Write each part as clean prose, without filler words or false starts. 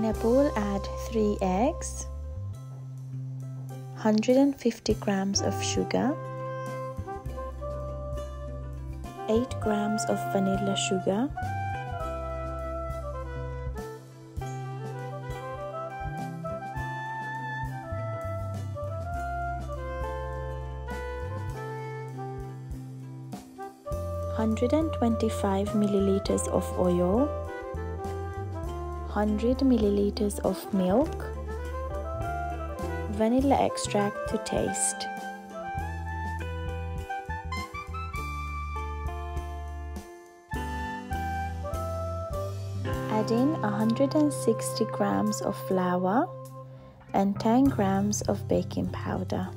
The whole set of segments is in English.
In a bowl, add 3 eggs, 150 grams of sugar, 8 grams of vanilla sugar, (125 milliliters of oil, 100 milliliters of milk, vanilla extract to taste. Add in 160 grams of flour and 10 grams of baking powder.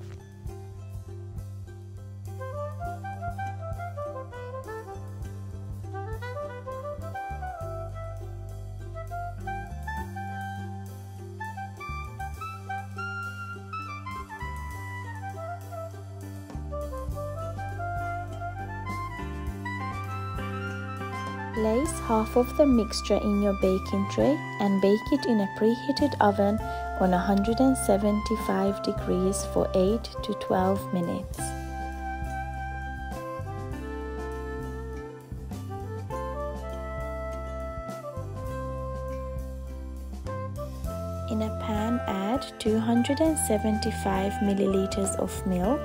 Place half of the mixture in your baking tray and bake it in a preheated oven on 175 degrees for 8 to 12 minutes. In a pan, add 275 milliliters of milk,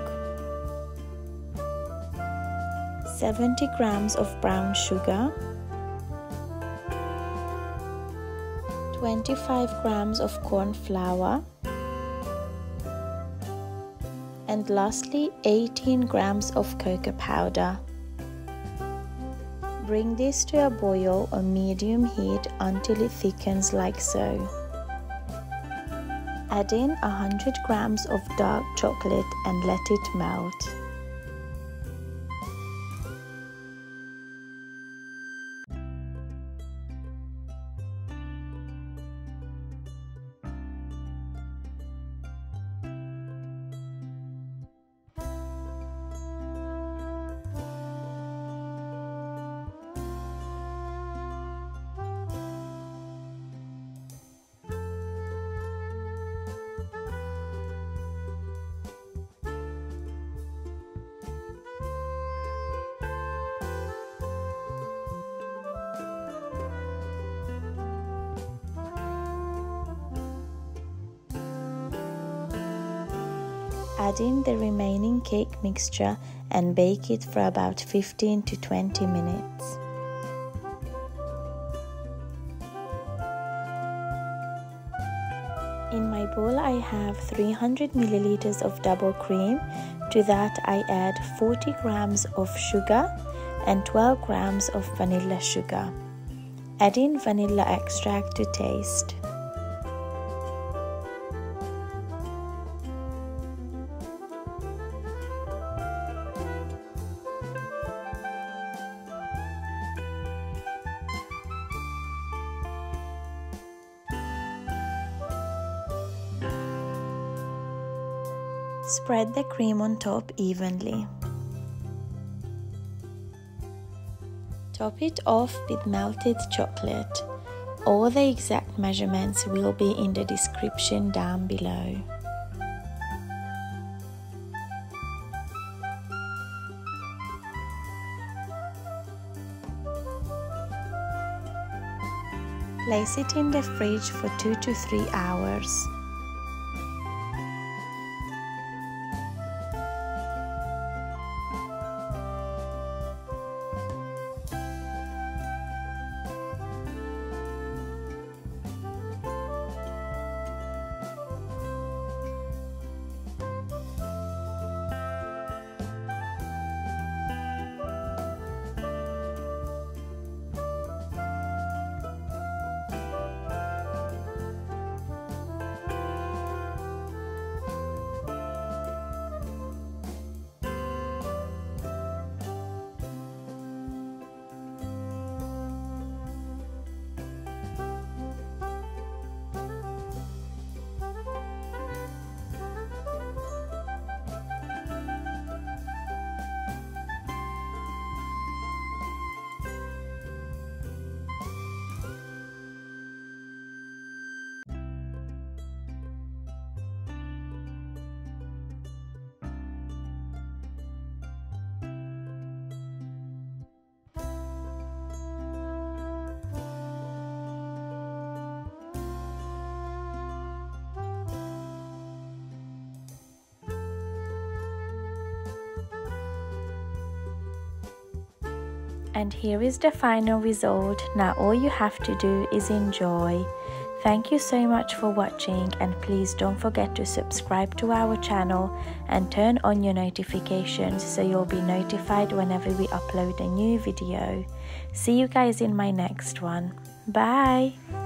70 grams of brown sugar, 25 grams of corn flour, and lastly 18 grams of cocoa powder. Bring this to a boil on medium heat until it thickens like so. Add in 100 grams of dark chocolate and let it melt. Add in the remaining cake mixture and bake it for about 15 to 20 minutes. In my bowl I have 300 milliliters of double cream. To that I add 40 grams of sugar and 12 grams of vanilla sugar. Add in vanilla extract to taste. Spread the cream on top evenly. Top it off with melted chocolate. All the exact measurements will be in the description down below. Place it in the fridge for 2 to 3 hours. And here is the final result. Now all you have to do is enjoy. Thank you so much for watching, and please don't forget to subscribe to our channel and turn on your notifications so you'll be notified whenever we upload a new video. See you guys in my next one. Bye!